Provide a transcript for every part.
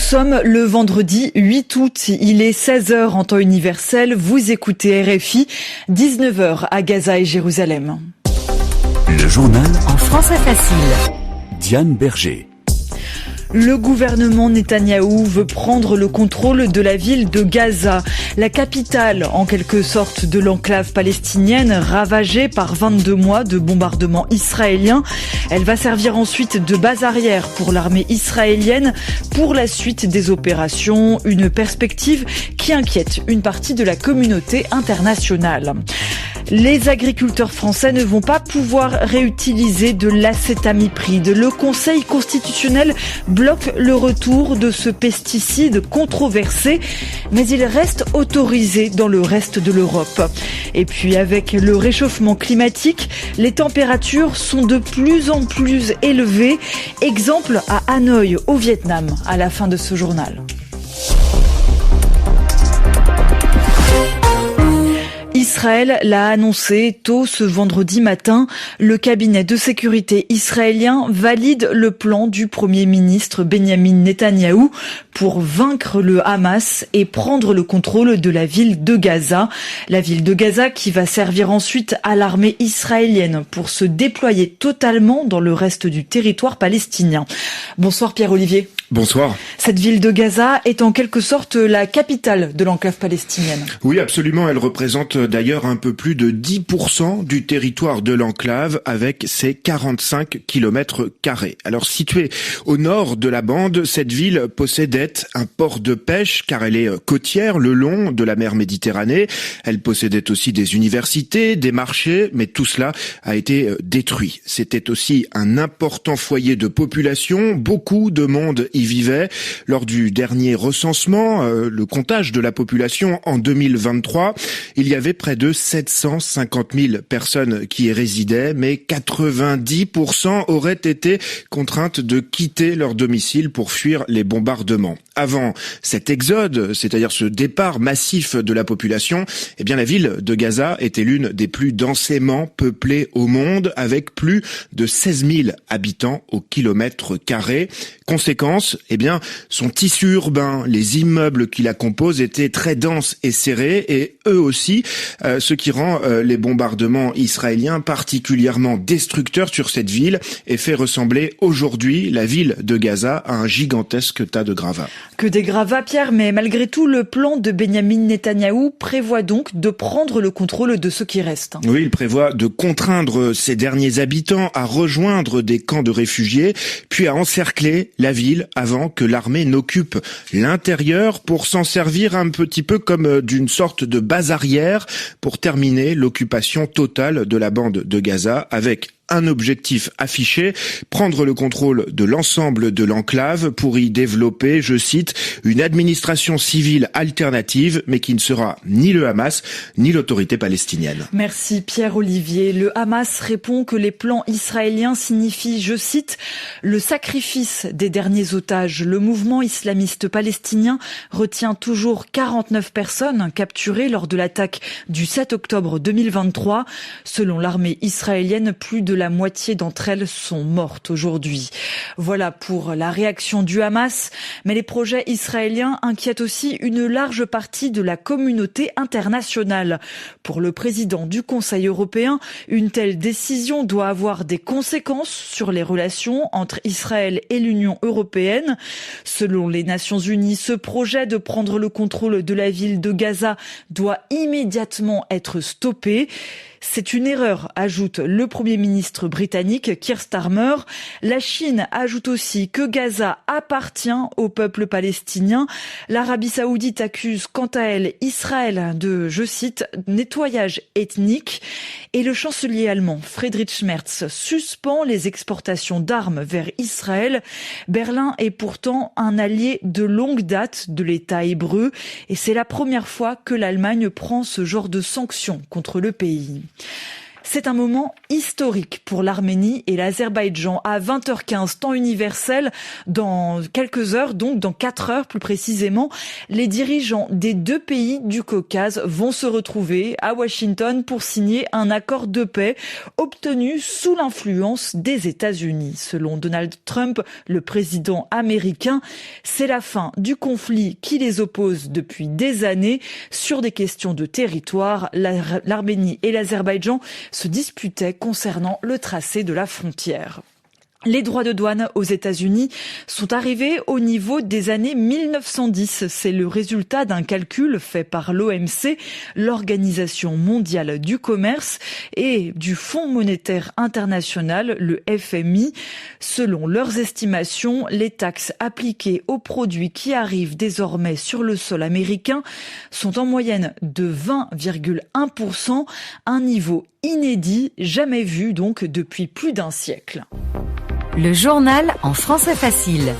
Nous sommes le vendredi 8 août, il est 16h en temps universel, vous écoutez RFI, 19h à Gaza et Jérusalem. Le journal en français facile. Diane Berger. Le gouvernement Netanyahou veut prendre le contrôle de la ville de Gaza, la capitale en quelque sorte de l'enclave palestinienne ravagée par 22 mois de bombardements israéliens. Elle va servir ensuite de base arrière pour l'armée israélienne pour la suite des opérations, une perspective qui inquiète une partie de la communauté internationale. Les agriculteurs français ne vont pas pouvoir réutiliser de l'acétamipride. Le Conseil constitutionnel bloque le retour de ce pesticide controversé, mais il reste autorisé dans le reste de l'Europe. Et puis avec le réchauffement climatique, les températures sont de plus en plus élevées. Exemple à Hanoï, au Vietnam, à la fin de ce journal. Israël l'a annoncé tôt ce vendredi matin. Le cabinet de sécurité israélien valide le plan du Premier ministre Benjamin Netanyahou pour vaincre le Hamas et prendre le contrôle de la ville de Gaza. La ville de Gaza qui va servir ensuite à l'armée israélienne pour se déployer totalement dans le reste du territoire palestinien. Bonsoir Pierre-Olivier. Bonsoir. Cette ville de Gaza est en quelque sorte la capitale de l'enclave palestinienne. Oui, absolument. Elle représente d'ailleurs un peu plus de 10% du territoire de l'enclave avec ses 45 km². Alors située au nord de la bande, cette ville possédait un port de pêche car elle est côtière le long de la mer Méditerranée. Elle possédait aussi des universités, des marchés, mais tout cela a été détruit. C'était aussi un important foyer de population. Beaucoup de monde y vivait. Lors du dernier recensement, le comptage de la population en 2023, il y avait près de 750 000 personnes qui y résidaient, mais 90% auraient été contraintes de quitter leur domicile pour fuir les bombardements. Avant cet exode, c'est-à-dire ce départ massif de la population, eh bien la ville de Gaza était l'une des plus densément peuplées au monde, avec plus de 16 000 habitants au km². Conséquence, eh bien, son tissu urbain, les immeubles qui la composent étaient très denses et serrés, et eux aussi, ce qui rend les bombardements israéliens particulièrement destructeurs sur cette ville et fait ressembler aujourd'hui la ville de Gaza à un gigantesque tas de gravats. Que des gravats, Pierre, mais malgré tout, le plan de Benjamin Netanyahou prévoit donc de prendre le contrôle de ce qui reste. Oui, il prévoit de contraindre ses derniers habitants à rejoindre des camps de réfugiés, puis à encercler la ville avant que l'armée n'occupe l'intérieur pour s'en servir un petit peu comme d'une sorte de base arrière pour terminer l'occupation totale de la bande de Gaza avec un objectif affiché, prendre le contrôle de l'ensemble de l'enclave pour y développer, je cite, une administration civile alternative, mais qui ne sera ni le Hamas, ni l'autorité palestinienne. Merci Pierre-Olivier. Le Hamas répond que les plans israéliens signifient, je cite, le sacrifice des derniers otages. Le mouvement islamiste palestinien retient toujours 49 personnes capturées lors de l'attaque du 7 octobre 2023. Selon l'armée israélienne, plus de la moitié d'entre elles sont mortes aujourd'hui. Voilà pour la réaction du Hamas, mais les projets israéliens inquiètent aussi une large partie de la communauté internationale. Pour le président du Conseil européen, une telle décision doit avoir des conséquences sur les relations entre Israël et l'Union européenne. Selon les Nations Unies, ce projet de prendre le contrôle de la ville de Gaza doit immédiatement être stoppé. C'est une erreur, ajoute le Premier ministre britannique Keir Starmer. La Chine ajoute aussi que Gaza appartient au peuple palestinien. L'Arabie saoudite accuse quant à elle Israël de, je cite, nettoyage ethnique. Et le chancelier allemand Friedrich Merz suspend les exportations d'armes vers Israël. Berlin est pourtant un allié de longue date de l'État hébreu et c'est la première fois que l'Allemagne prend ce genre de sanctions contre le pays. C'est un moment historique pour l'Arménie et l'Azerbaïdjan. À 20h15, temps universel, dans quelques heures, donc dans 4 heures plus précisément, les dirigeants des 2 pays du Caucase vont se retrouver à Washington pour signer un accord de paix obtenu sous l'influence des États-Unis. Selon Donald Trump, le président américain, c'est la fin du conflit qui les oppose depuis des années. Sur des questions de territoire, l'Arménie et l'Azerbaïdjan se disputaient concernant le tracé de la frontière. Les droits de douane aux États-Unis sont arrivés au niveau des années 1910. C'est le résultat d'un calcul fait par l'OMC, l'Organisation mondiale du commerce, et du Fonds monétaire international, le FMI. Selon leurs estimations, les taxes appliquées aux produits qui arrivent désormais sur le sol américain sont en moyenne de 20,1%, un niveau inédit, jamais vu donc depuis plus d'un siècle. Le journal en français facile.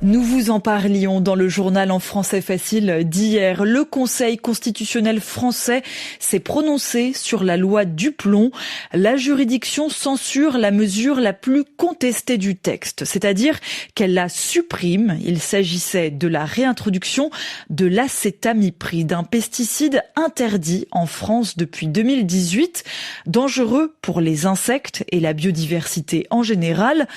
Nous vous en parlions dans le journal en français facile d'hier. Le Conseil constitutionnel français s'est prononcé sur la loi Duplon. La juridiction censure la mesure la plus contestée du texte, c'est-à-dire qu'elle la supprime. Il s'agissait de la réintroduction de l'acétamipride, un pesticide interdit en France depuis 2018, dangereux pour les insectes et la biodiversité en général.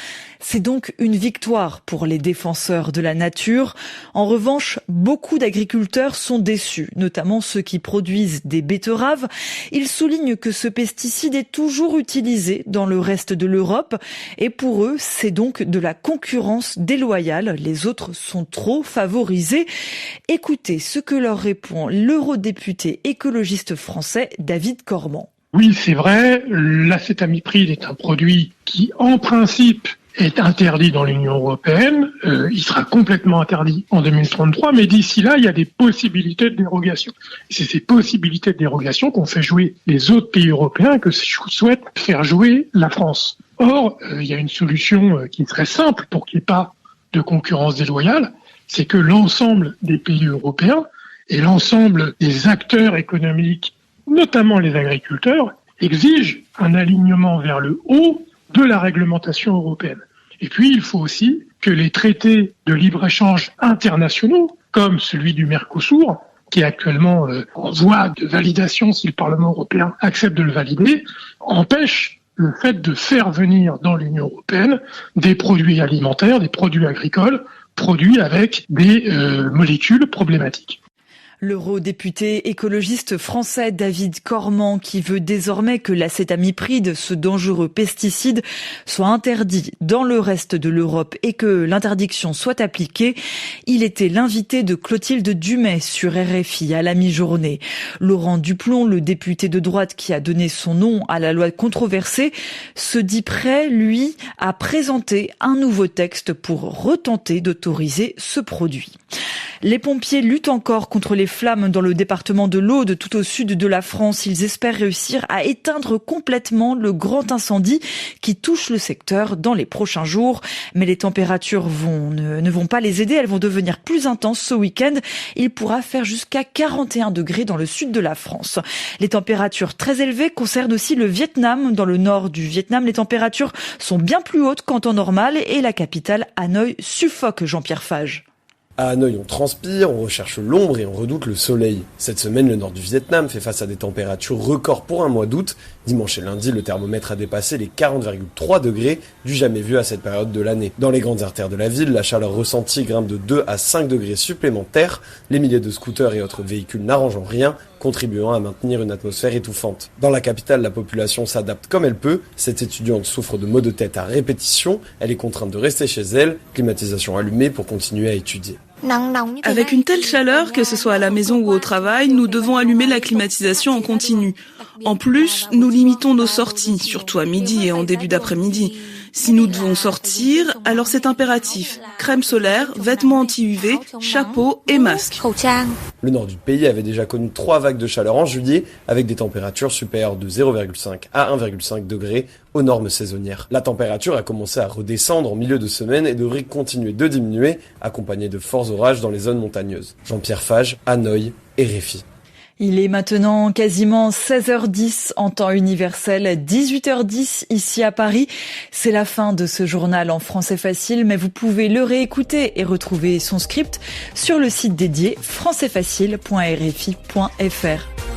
C'est donc une victoire pour les défenseurs de la nature. En revanche, beaucoup d'agriculteurs sont déçus, notamment ceux qui produisent des betteraves. Ils soulignent que ce pesticide est toujours utilisé dans le reste de l'Europe et pour eux, c'est donc de la concurrence déloyale. Les autres sont trop favorisés. Écoutez ce que leur répond l'eurodéputé écologiste français David Cormand. Oui, c'est vrai, l'acétamipride est un produit qui, en principe, est interdit dans l'Union européenne. Il sera complètement interdit en 2033, mais d'ici là, il y a des possibilités de dérogation. C'est ces possibilités de dérogation qu'ont fait jouer les autres pays européens que souhaite faire jouer la France. Or, il y a une solution qui est très simple pour qu'il n'y ait pas de concurrence déloyale, c'est que l'ensemble des pays européens et l'ensemble des acteurs économiques, notamment les agriculteurs, exigent un alignement vers le haut de la réglementation européenne. Et puis, il faut aussi que les traités de libre-échange internationaux, comme celui du Mercosur, qui est actuellement en voie de validation si le Parlement européen accepte de le valider, empêchent le fait de faire venir dans l'Union européenne des produits alimentaires, des produits agricoles, produits avec des molécules problématiques. L'eurodéputé écologiste français David Cormand qui veut désormais que l'acétamipride, ce dangereux pesticide, soit interdit dans le reste de l'Europe et que l'interdiction soit appliquée. Il était l'invité de Clotilde Dumais sur RFI à la mi-journée. Laurent Duplon, le député de droite qui a donné son nom à la loi controversée, se dit prêt, lui, à présenter un nouveau texte pour retenter d'autoriser ce produit. Les pompiers luttent encore contre les flammes dans le département de l'Aude, tout au sud de la France. Ils espèrent réussir à éteindre complètement le grand incendie qui touche le secteur dans les prochains jours. Mais les températures ne vont pas les aider. Elles vont devenir plus intenses ce week-end. Il pourra faire jusqu'à 41 degrés dans le sud de la France. Les températures très élevées concernent aussi le Vietnam. Dans le nord du Vietnam, les températures sont bien plus hautes qu'en temps normal et la capitale Hanoï suffoque, Jean-Pierre Fage. À Hanoï, on transpire, on recherche l'ombre et on redoute le soleil. Cette semaine, le nord du Vietnam fait face à des températures records pour un mois d'août. Dimanche et lundi, le thermomètre a dépassé les 40,3 degrés du jamais vu à cette période de l'année. Dans les grandes artères de la ville, la chaleur ressentie grimpe de 2 à 5 degrés supplémentaires. Les milliers de scooters et autres véhicules n'arrangeant rien, contribuant à maintenir une atmosphère étouffante. Dans la capitale, la population s'adapte comme elle peut. Cette étudiante souffre de maux de tête à répétition. Elle est contrainte de rester chez elle, climatisation allumée pour continuer à étudier. Avec une telle chaleur, que ce soit à la maison ou au travail, nous devons allumer la climatisation en continu. En plus, nous limitons nos sorties, surtout à midi et en début d'après-midi. Si nous devons sortir, alors c'est impératif. Crème solaire, vêtements anti-UV, chapeau et masque. Le nord du pays avait déjà connu 3 vagues de chaleur en juillet, avec des températures supérieures de 0,5 à 1,5 degrés aux normes saisonnières. La température a commencé à redescendre en milieu de semaine et devrait continuer de diminuer, accompagnée de forts orages dans les zones montagneuses. Jean-Pierre Fage, Hanoï, RFI. Il est maintenant quasiment 16h10 en temps universel, 18h10 ici à Paris. C'est la fin de ce journal en français facile, mais vous pouvez le réécouter et retrouver son script sur le site dédié françaisfacile.rfi.fr.